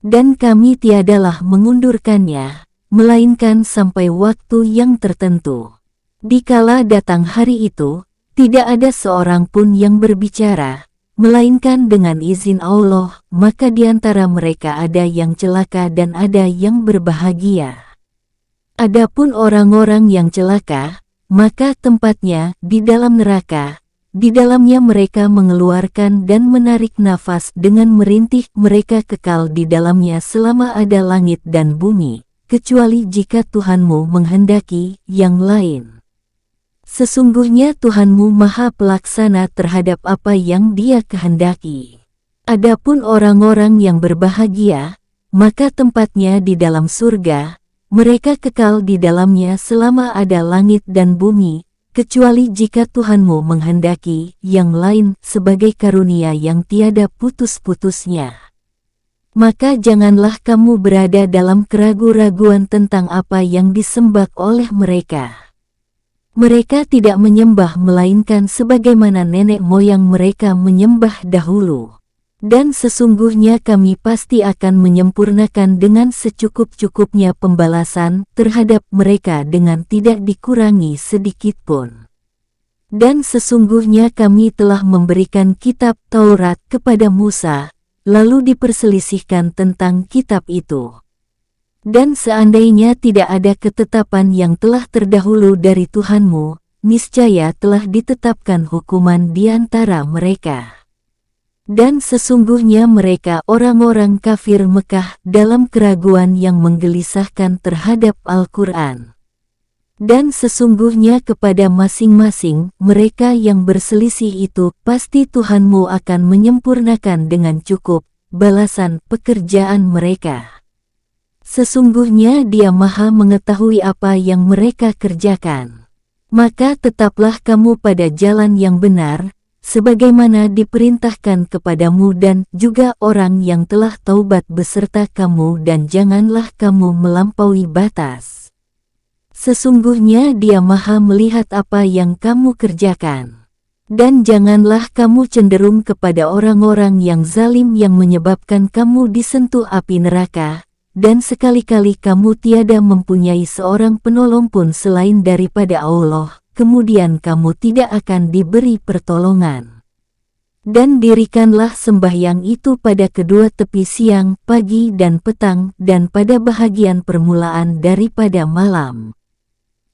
Speaker 1: Dan kami tiadalah mengundurkannya, melainkan sampai waktu yang tertentu. Dikala datang hari itu, tidak ada seorang pun yang berbicara, melainkan dengan izin Allah, maka di antara mereka ada yang celaka dan ada yang berbahagia. Adapun orang-orang yang celaka, maka tempatnya di dalam neraka. Di dalamnya mereka mengeluarkan dan menarik nafas dengan merintih, mereka kekal di dalamnya selama ada langit dan bumi, kecuali jika Tuhanmu menghendaki yang lain. Sesungguhnya Tuhanmu Maha Pelaksana terhadap apa yang Dia kehendaki. Adapun orang-orang yang berbahagia, maka tempatnya di dalam surga, mereka kekal di dalamnya selama ada langit dan bumi, kecuali jika Tuhanmu menghendaki yang lain sebagai karunia yang tiada putus-putusnya. Maka janganlah kamu berada dalam keraguan-raguan tentang apa yang disembah oleh mereka. Mereka tidak menyembah melainkan sebagaimana nenek moyang mereka menyembah dahulu. Dan sesungguhnya kami pasti akan menyempurnakan dengan secukup-cukupnya pembalasan terhadap mereka dengan tidak dikurangi sedikit pun. Dan sesungguhnya kami telah memberikan kitab Taurat kepada Musa, lalu diperselisihkan tentang kitab itu. Dan seandainya tidak ada ketetapan yang telah terdahulu dari Tuhanmu, niscaya telah ditetapkan hukuman di antara mereka. Dan sesungguhnya mereka orang-orang kafir Mekah dalam keraguan yang menggelisahkan terhadap Al-Quran. Dan sesungguhnya kepada masing-masing mereka yang berselisih itu pasti Tuhanmu akan menyempurnakan dengan cukup balasan pekerjaan mereka. Sesungguhnya Dia Maha mengetahui apa yang mereka kerjakan. Maka tetaplah kamu pada jalan yang benar, sebagaimana diperintahkan kepadamu dan juga orang yang telah taubat beserta kamu, dan janganlah kamu melampaui batas. Sesungguhnya Dia Maha melihat apa yang kamu kerjakan. Dan janganlah kamu cenderung kepada orang-orang yang zalim yang menyebabkan kamu disentuh api neraka, dan sekali-kali kamu tiada mempunyai seorang penolong pun selain daripada Allah, kemudian kamu tidak akan diberi pertolongan. Dan dirikanlah sembahyang itu pada kedua tepi siang, pagi dan petang, dan pada bahagian permulaan daripada malam.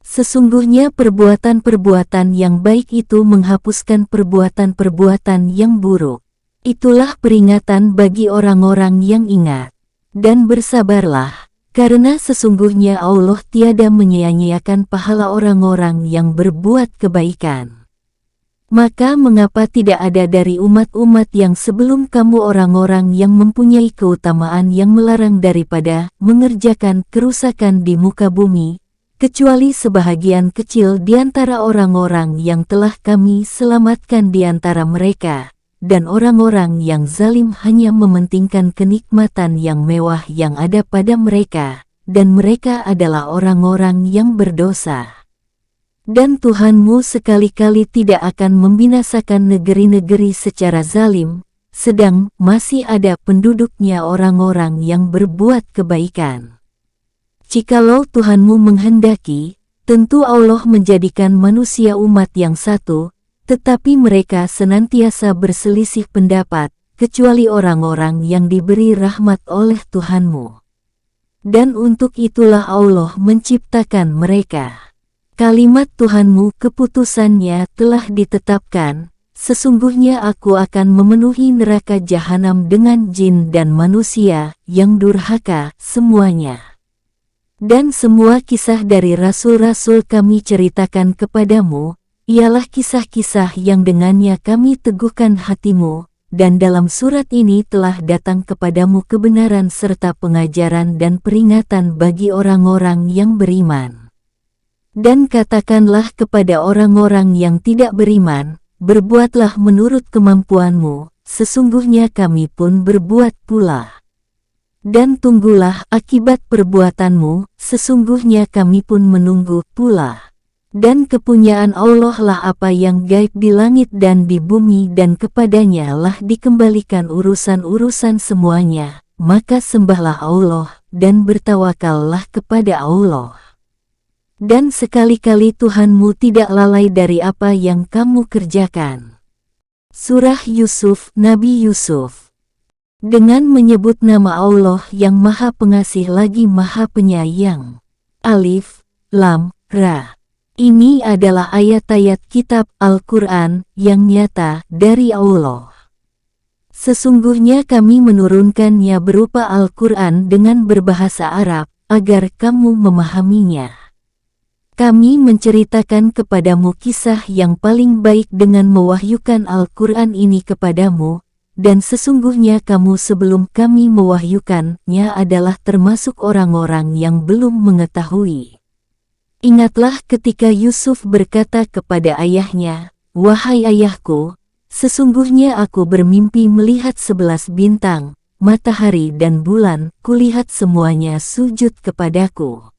Speaker 1: Sesungguhnya perbuatan-perbuatan yang baik itu menghapuskan perbuatan-perbuatan yang buruk. Itulah peringatan bagi orang-orang yang ingat. Dan bersabarlah, karena sesungguhnya Allah tiada menyia-nyiakan pahala orang-orang yang berbuat kebaikan. Maka mengapa tidak ada dari umat-umat yang sebelum kamu orang-orang yang mempunyai keutamaan yang melarang daripada mengerjakan kerusakan di muka bumi, kecuali sebahagian kecil di antara orang-orang yang telah kami selamatkan di antara mereka, dan orang-orang yang zalim hanya mementingkan kenikmatan yang mewah yang ada pada mereka, dan mereka adalah orang-orang yang berdosa. Dan Tuhanmu sekali-kali tidak akan membinasakan negeri-negeri secara zalim, sedang masih ada penduduknya orang-orang yang berbuat kebaikan. Jikalau Tuhanmu menghendaki, tentu Allah menjadikan manusia umat yang satu, tetapi mereka senantiasa berselisih pendapat, kecuali orang-orang yang diberi rahmat oleh Tuhanmu. Dan untuk itulah Allah menciptakan mereka. Kalimat Tuhanmu keputusannya telah ditetapkan, sesungguhnya aku akan memenuhi neraka jahanam dengan jin dan manusia yang durhaka semuanya. Dan semua kisah dari rasul-rasul kami ceritakan kepadamu, ialah kisah-kisah yang dengannya kami teguhkan hatimu, dan dalam surat ini telah datang kepadamu kebenaran serta pengajaran dan peringatan bagi orang-orang yang beriman. Dan katakanlah kepada orang-orang yang tidak beriman, berbuatlah menurut kemampuanmu, sesungguhnya kami pun berbuat pula. Dan tunggulah akibat perbuatanmu, sesungguhnya kami pun menunggu pula. Dan kepunyaan Allah lah apa yang gaib di langit dan di bumi, dan kepadanya lah dikembalikan urusan-urusan semuanya. Maka sembahlah Allah, dan bertawakallah kepada Allah. Dan sekali-kali Tuhanmu tidak lalai dari apa yang kamu kerjakan. Surah Yusuf, Nabi Yusuf. Dengan menyebut nama Allah yang Maha Pengasih lagi Maha Penyayang. Alif, Lam, Ra. Ini adalah ayat-ayat kitab Al-Quran yang nyata dari Allah. Sesungguhnya kami menurunkannya berupa Al-Quran dengan berbahasa Arab, agar kamu memahaminya. Kami menceritakan kepadamu kisah yang paling baik dengan mewahyukan Al-Quran ini kepadamu, dan sesungguhnya kamu sebelum kami mewahyukannya adalah termasuk orang-orang yang belum mengetahui. Ingatlah ketika Yusuf berkata kepada ayahnya, "Wahai ayahku, sesungguhnya aku bermimpi melihat 11 bintang, matahari dan bulan, kulihat semuanya sujud kepadaku."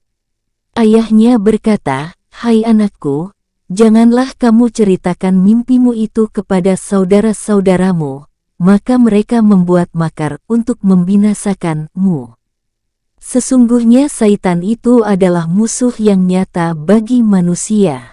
Speaker 1: Ayahnya berkata, "Hai anakku, janganlah kamu ceritakan mimpimu itu kepada saudara-saudaramu, maka mereka membuat makar untuk membinasakanmu. Sesungguhnya Syaitan itu adalah musuh yang nyata bagi manusia.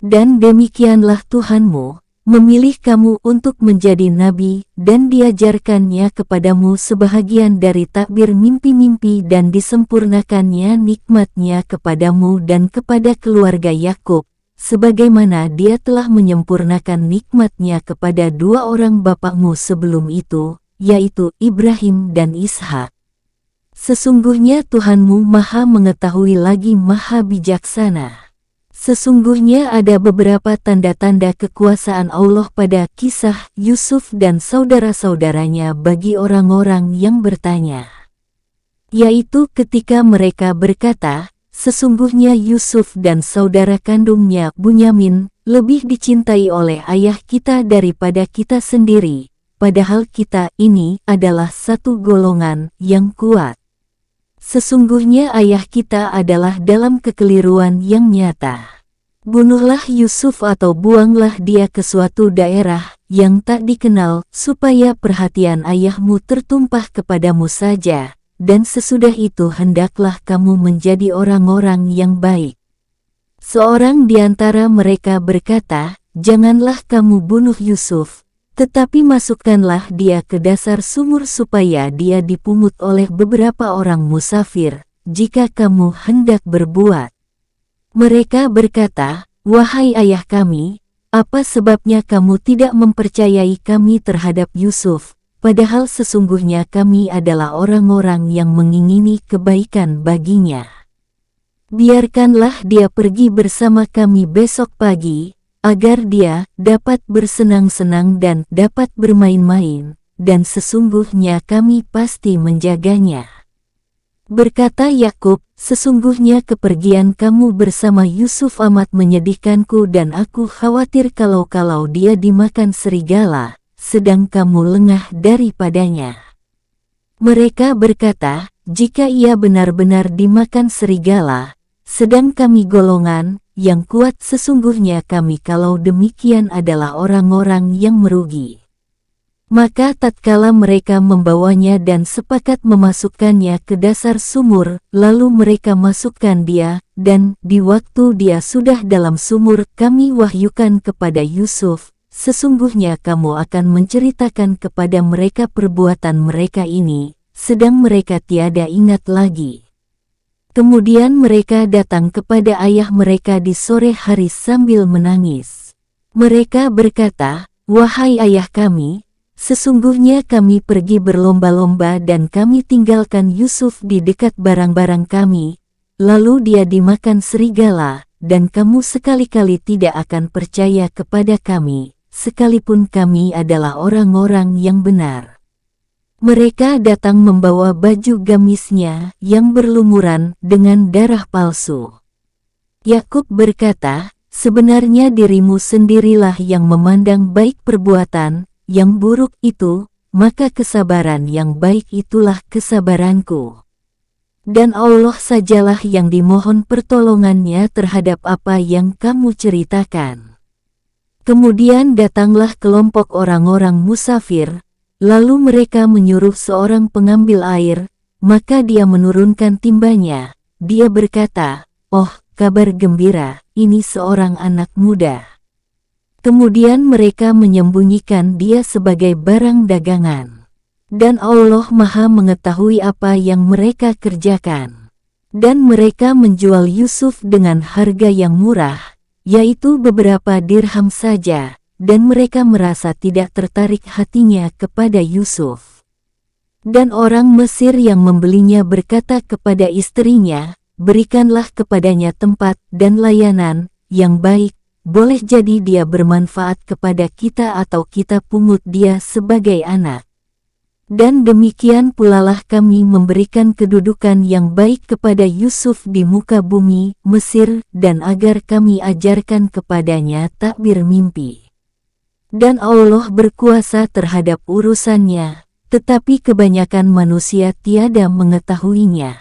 Speaker 1: Dan demikianlah Tuhanmu memilih kamu untuk menjadi nabi dan diajarkannya kepadamu sebahagian dari takbir mimpi-mimpi dan disempurnakannya nikmatnya kepadamu dan kepada keluarga Yakub, sebagaimana dia telah menyempurnakan nikmatnya kepada dua orang bapakmu sebelum itu, yaitu Ibrahim dan Ishak. Sesungguhnya Tuhanmu Maha Mengetahui lagi Maha Bijaksana. Sesungguhnya ada beberapa tanda-tanda kekuasaan Allah pada kisah Yusuf dan saudara-saudaranya bagi orang-orang yang bertanya. Yaitu ketika mereka berkata, "Sesungguhnya Yusuf dan saudara kandungnya Bunyamin lebih dicintai oleh ayah kita daripada kita sendiri, padahal kita ini adalah satu golongan yang kuat. Sesungguhnya ayah kita adalah dalam kekeliruan yang nyata. Bunuhlah Yusuf atau buanglah dia ke suatu daerah yang tak dikenal, supaya perhatian ayahmu tertumpah kepadamu saja. Dan sesudah itu hendaklah kamu menjadi orang-orang yang baik." Seorang di antara mereka berkata, "Janganlah kamu bunuh Yusuf, tetapi masukkanlah dia ke dasar sumur supaya dia dipungut oleh beberapa orang musafir, jika kamu hendak berbuat." Mereka berkata, "Wahai ayah kami, apa sebabnya kamu tidak mempercayai kami terhadap Yusuf? Padahal sesungguhnya kami adalah orang-orang yang mengingini kebaikan baginya. Biarkanlah dia pergi bersama kami besok pagi, agar dia dapat bersenang-senang dan dapat bermain-main, dan sesungguhnya kami pasti menjaganya." Berkata Yakub, "Sesungguhnya kepergian kamu bersama Yusuf amat menyedihkanku dan aku khawatir kalau dia dimakan serigala, sedang kamu lengah daripadanya." Mereka berkata, "Jika ia benar-benar dimakan serigala, sedang kami golongan yang kuat, sesungguhnya kami kalau demikian adalah orang-orang yang merugi." Maka tatkala mereka membawanya dan sepakat memasukkannya ke dasar sumur, lalu mereka masukkan dia, dan di waktu dia sudah dalam sumur kami wahyukan kepada Yusuf, "Sesungguhnya kamu akan menceritakan kepada mereka perbuatan mereka ini, sedang mereka tiada ingat lagi." Kemudian mereka datang kepada ayah mereka di sore hari sambil menangis. Mereka berkata, "Wahai ayah kami, sesungguhnya kami pergi berlomba-lomba dan kami tinggalkan Yusuf di dekat barang-barang kami, lalu dia dimakan serigala, dan kamu sekali-kali tidak akan percaya kepada kami, sekalipun kami adalah orang-orang yang benar. Mereka datang membawa baju gamisnya yang berlumuran dengan darah palsu. Yakub berkata, sebenarnya dirimu sendirilah yang memandang baik perbuatan yang buruk itu, maka kesabaran yang baik itulah kesabaranku. Dan Allah sajalah yang dimohon pertolongannya terhadap apa yang kamu ceritakan. Kemudian datanglah kelompok orang-orang musafir, lalu mereka menyuruh seorang pengambil air, maka dia menurunkan timbanya. Dia berkata, "Oh, kabar gembira, ini seorang anak muda." Kemudian mereka menyembunyikan dia sebagai barang dagangan. Dan Allah Maha mengetahui apa yang mereka kerjakan. Dan mereka menjual Yusuf dengan harga yang murah, yaitu beberapa dirham saja, dan mereka merasa tidak tertarik hatinya kepada Yusuf. Dan orang Mesir yang membelinya berkata kepada istrinya, "Berikanlah kepadanya tempat dan layanan yang baik, boleh jadi dia bermanfaat kepada kita atau kita pungut dia sebagai anak. Dan demikian pulalah kami memberikan kedudukan yang baik kepada Yusuf di muka bumi Mesir dan agar kami ajarkan kepadanya takbir mimpi. Dan Allah berkuasa terhadap urusannya, tetapi kebanyakan manusia tiada mengetahuinya.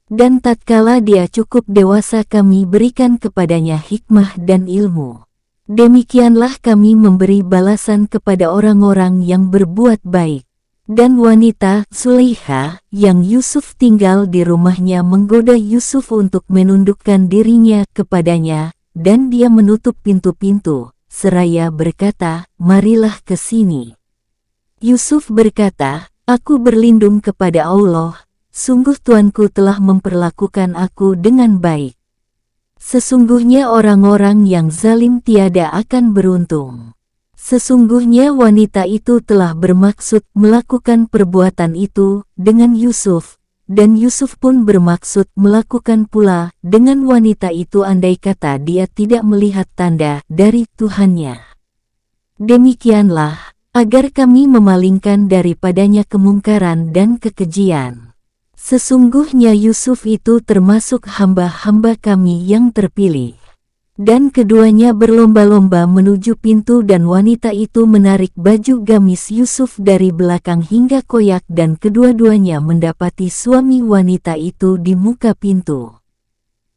Speaker 1: Dan tatkala dia cukup dewasa kami berikan kepadanya hikmah dan ilmu. Demikianlah kami memberi balasan kepada orang-orang yang berbuat baik." Dan wanita Sulaiha yang Yusuf tinggal di rumahnya menggoda Yusuf untuk menundukkan dirinya kepadanya, dan dia menutup pintu-pintu, seraya berkata, "Marilah ke sini." Yusuf berkata, "Aku berlindung kepada Allah, sungguh Tuanku telah memperlakukan aku dengan baik. Sesungguhnya orang-orang yang zalim tiada akan beruntung." Sesungguhnya wanita itu telah bermaksud melakukan perbuatan itu dengan Yusuf, dan Yusuf pun bermaksud melakukan pula dengan wanita itu andai kata dia tidak melihat tanda dari Tuhannya. Demikianlah, agar kami memalingkan daripadanya kemungkaran dan kekejian. Sesungguhnya Yusuf itu termasuk hamba-hamba kami yang terpilih. Dan keduanya berlomba-lomba menuju pintu dan wanita itu menarik baju gamis Yusuf dari belakang hingga koyak dan kedua-duanya mendapati suami wanita itu di muka pintu.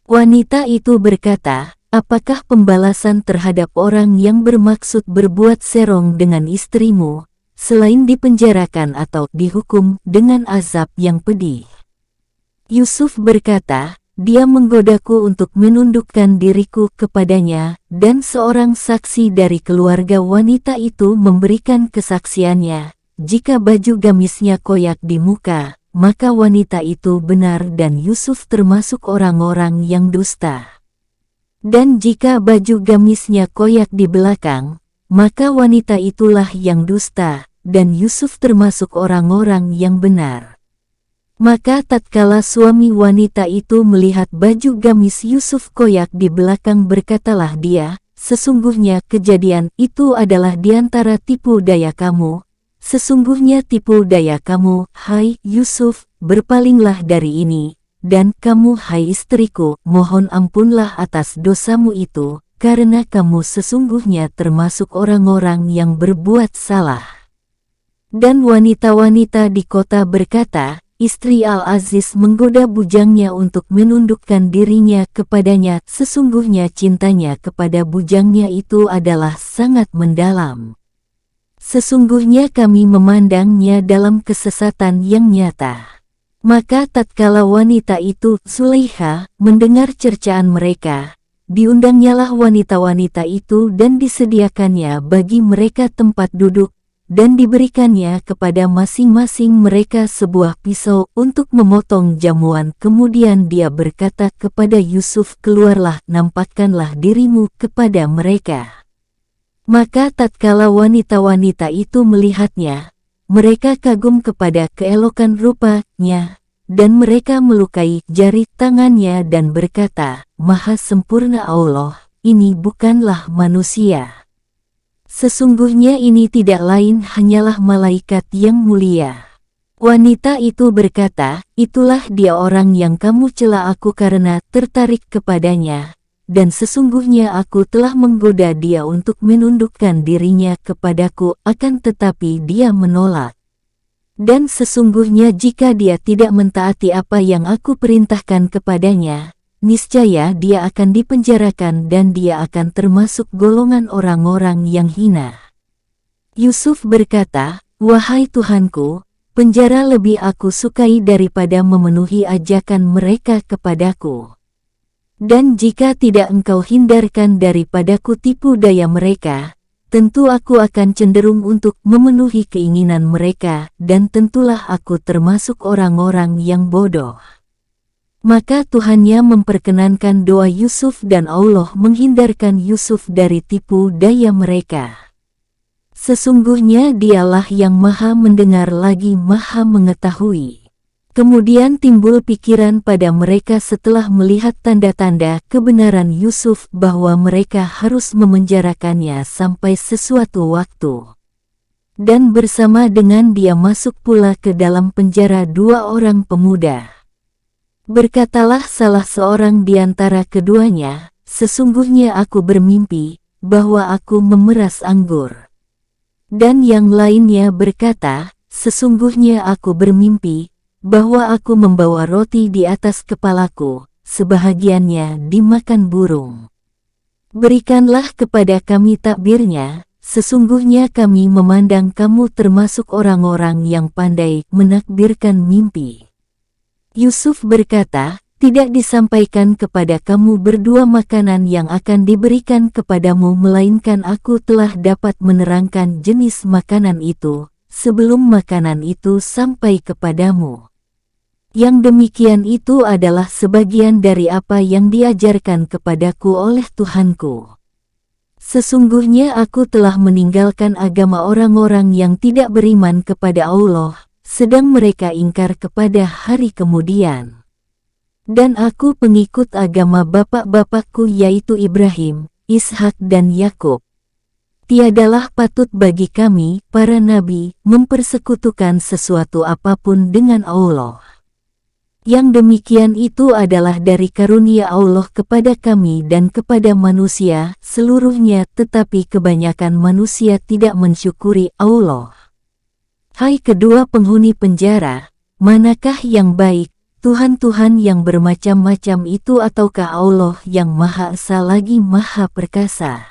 Speaker 1: Wanita itu berkata, "Apakah pembalasan terhadap orang yang bermaksud berbuat serong dengan istrimu, selain dipenjarakan atau dihukum dengan azab yang pedih?" Yusuf berkata, "Dia menggodaku untuk menundukkan diriku kepadanya," dan seorang saksi dari keluarga wanita itu memberikan kesaksiannya, "Jika baju gamisnya koyak di muka, maka wanita itu benar dan Yusuf termasuk orang-orang yang dusta. Dan jika baju gamisnya koyak di belakang, maka wanita itulah yang dusta, dan Yusuf termasuk orang-orang yang benar." Maka tatkala suami wanita itu melihat baju gamis Yusuf koyak di belakang berkatalah dia, "Sesungguhnya kejadian itu adalah diantara tipu daya kamu. Sesungguhnya tipu daya kamu, hai Yusuf, berpalinglah dari ini. Dan kamu hai istriku, mohon ampunlah atas dosamu itu, karena kamu sesungguhnya termasuk orang-orang yang berbuat salah." Dan wanita-wanita di kota berkata, "Istri Al-Aziz menggoda bujangnya untuk menundukkan dirinya kepadanya, sesungguhnya cintanya kepada bujangnya itu adalah sangat mendalam. Sesungguhnya kami memandangnya dalam kesesatan yang nyata." Maka tatkala wanita itu, Sulaiha, mendengar cercaan mereka, diundangnyalah wanita-wanita itu dan disediakannya bagi mereka tempat duduk, dan diberikannya kepada masing-masing mereka sebuah pisau untuk memotong jamuan. Kemudian dia berkata kepada Yusuf, "Keluarlah, nampakkanlah dirimu kepada mereka." Maka tatkala wanita-wanita itu melihatnya, mereka kagum kepada keelokan rupanya, dan mereka melukai jari tangannya dan berkata, "Maha sempurna Allah, ini bukanlah manusia." Sesungguhnya ini tidak lain hanyalah malaikat yang mulia. Wanita itu berkata, itulah dia orang yang kamu cela aku karena tertarik kepadanya, dan sesungguhnya aku telah menggoda dia untuk menundukkan dirinya kepadaku, akan tetapi dia menolak. Dan sesungguhnya jika dia tidak mentaati apa yang aku perintahkan kepadanya, niscaya dia akan dipenjarakan dan dia akan termasuk golongan orang-orang yang hina. Yusuf berkata, wahai Tuhanku, penjara lebih aku sukai daripada memenuhi ajakan mereka kepadaku. Dan jika tidak engkau hindarkan daripadaku tipu daya mereka, tentu aku akan cenderung untuk memenuhi keinginan mereka, dan tentulah aku termasuk orang-orang yang bodoh. Maka Tuhannya memperkenankan doa Yusuf dan Allah menghindarkan Yusuf dari tipu daya mereka. Sesungguhnya dialah yang maha mendengar lagi maha mengetahui. Kemudian timbul pikiran pada mereka setelah melihat tanda-tanda kebenaran Yusuf bahwa mereka harus memenjarakannya sampai sesuatu waktu. Dan bersama dengan dia masuk pula ke dalam penjara 2 orang pemuda. Berkatalah salah seorang di antara keduanya, sesungguhnya aku bermimpi bahwa aku memeras anggur. Dan yang lainnya berkata, sesungguhnya aku bermimpi bahwa aku membawa roti di atas kepalaku, sebahagiannya dimakan burung. Berikanlah kepada kami takbirnya, sesungguhnya kami memandang kamu termasuk orang-orang yang pandai menakbirkan mimpi. Yusuf berkata, tidak disampaikan kepada kamu berdua makanan yang akan diberikan kepadamu, melainkan aku telah dapat menerangkan jenis makanan itu, sebelum makanan itu sampai kepadamu. Yang demikian itu adalah sebagian dari apa yang diajarkan kepadaku oleh Tuhanku. Sesungguhnya aku telah meninggalkan agama orang-orang yang tidak beriman kepada Allah, sedang mereka ingkar kepada hari kemudian. Dan aku pengikut agama bapak-bapakku yaitu Ibrahim, Ishak dan Yakub. Tiadalah patut bagi kami, para nabi, mempersekutukan sesuatu apapun dengan Allah. Yang demikian itu adalah dari karunia Allah kepada kami dan kepada manusia seluruhnya, tetapi kebanyakan manusia tidak mensyukuri Allah. Hai kedua penghuni penjara, manakah yang baik, Tuhan-Tuhan yang bermacam-macam itu ataukah Allah yang Maha Esa lagi Maha Perkasa?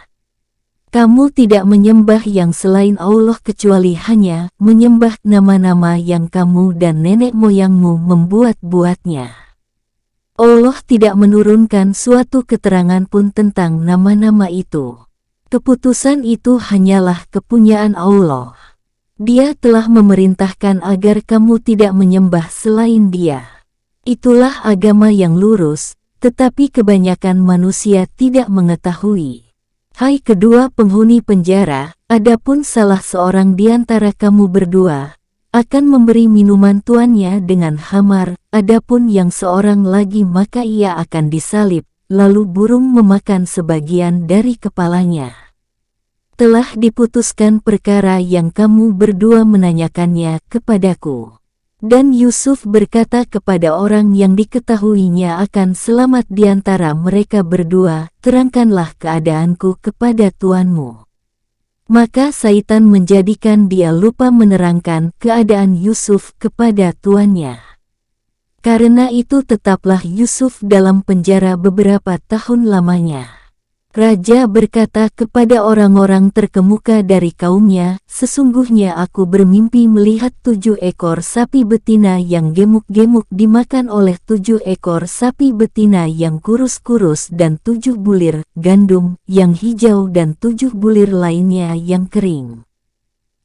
Speaker 1: Kamu tidak menyembah yang selain Allah kecuali hanya menyembah nama-nama yang kamu dan nenek moyangmu membuat-buatnya. Allah tidak menurunkan suatu keterangan pun tentang nama-nama itu. Keputusan itu hanyalah kepunyaan Allah. Dia telah memerintahkan agar kamu tidak menyembah selain Dia. Itulah agama yang lurus, tetapi kebanyakan manusia tidak mengetahui. Hai kedua penghuni penjara, adapun salah seorang di antara kamu berdua akan memberi minuman tuannya dengan khamar, adapun yang seorang lagi maka ia akan disalib, lalu burung memakan sebagian dari kepalanya. Telah diputuskan perkara yang kamu berdua menanyakannya kepadaku. Dan Yusuf berkata kepada orang yang diketahuinya akan selamat di antara mereka berdua, terangkanlah keadaanku kepada tuanmu. Maka Syaitan menjadikan dia lupa menerangkan keadaan Yusuf kepada tuannya. Karena itu tetaplah Yusuf dalam penjara beberapa tahun lamanya. Raja berkata kepada orang-orang terkemuka dari kaumnya, sesungguhnya aku bermimpi melihat 7 ekor sapi betina yang gemuk-gemuk dimakan oleh 7 ekor sapi betina yang kurus-kurus dan 7 bulir gandum yang hijau dan 7 bulir lainnya yang kering.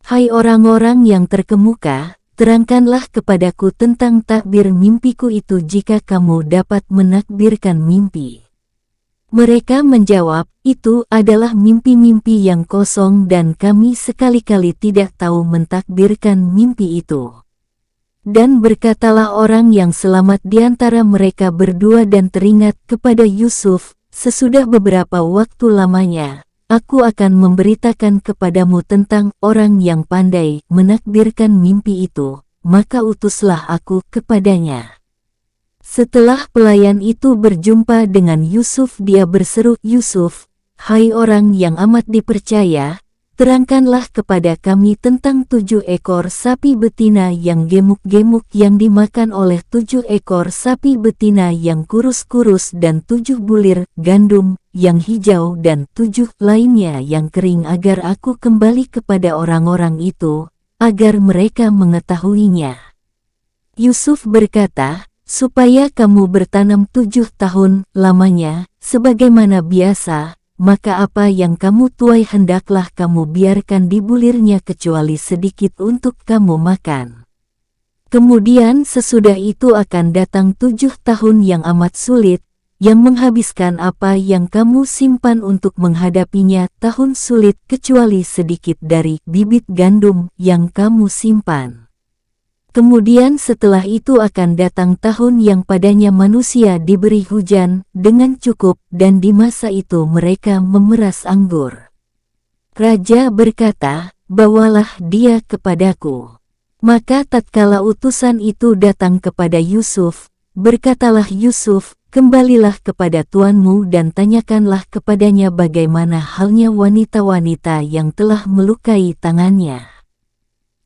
Speaker 1: Hai orang-orang yang terkemuka, terangkanlah kepadaku tentang takbir mimpiku itu jika kamu dapat menakbirkan mimpi. Mereka menjawab, itu adalah mimpi-mimpi yang kosong dan kami sekali-kali tidak tahu mentakbirkan mimpi itu. Dan berkatalah orang yang selamat di antara mereka berdua dan teringat kepada Yusuf, sesudah beberapa waktu lamanya, aku akan memberitakan kepadamu tentang orang yang pandai menakdirkan mimpi itu, maka utuslah aku kepadanya." Setelah pelayan itu berjumpa dengan Yusuf, dia berseru, "Yusuf, hai orang yang amat dipercaya, terangkanlah kepada kami tentang 7 ekor sapi betina yang gemuk-gemuk yang dimakan oleh 7 ekor sapi betina yang kurus-kurus dan 7 bulir gandum yang hijau dan 7 lainnya yang kering, agar aku kembali kepada orang-orang itu, agar mereka mengetahuinya." Yusuf berkata, "Supaya kamu bertanam 7 tahun lamanya, sebagaimana biasa, maka apa yang kamu tuai hendaklah kamu biarkan di bulirnya kecuali sedikit untuk kamu makan. Kemudian sesudah itu akan datang 7 tahun yang amat sulit, yang menghabiskan apa yang kamu simpan untuk menghadapinya tahun sulit kecuali sedikit dari bibit gandum yang kamu simpan. Kemudian setelah itu akan datang tahun yang padanya manusia diberi hujan dengan cukup dan di masa itu mereka memeras anggur." Raja berkata, "Bawalah dia kepadaku." Maka tatkala utusan itu datang kepada Yusuf, berkatalah Yusuf, "Kembalilah kepada tuanmu dan tanyakanlah kepadanya bagaimana halnya wanita-wanita yang telah melukai tangannya.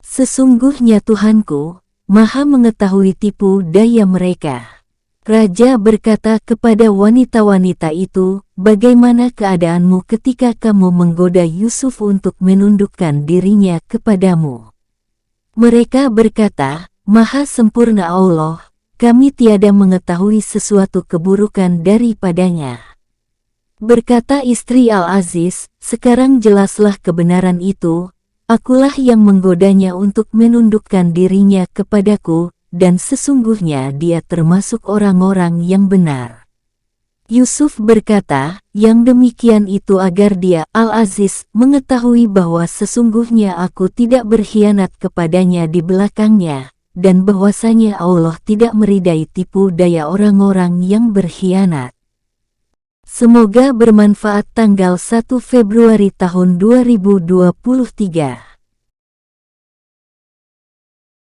Speaker 1: Sesungguhnya Tuhanku Maha mengetahui tipu daya mereka." Raja berkata kepada wanita-wanita itu, "Bagaimana keadaanmu ketika kamu menggoda Yusuf untuk menundukkan dirinya kepadamu?" Mereka berkata, "Maha sempurna Allah, kami tiada mengetahui sesuatu keburukan daripadanya." Berkata istri Al-Aziz, "Sekarang jelaslah kebenaran itu. Akulah yang menggodanya untuk menundukkan dirinya kepadaku, dan sesungguhnya dia termasuk orang-orang yang benar." Yusuf berkata, "Yang demikian itu agar dia, Al-Aziz, mengetahui bahwa sesungguhnya aku tidak berkhianat kepadanya di belakangnya, dan bahwasanya Allah tidak meridai tipu daya orang-orang yang berkhianat." Semoga bermanfaat. Tanggal 1 Februari tahun 2023.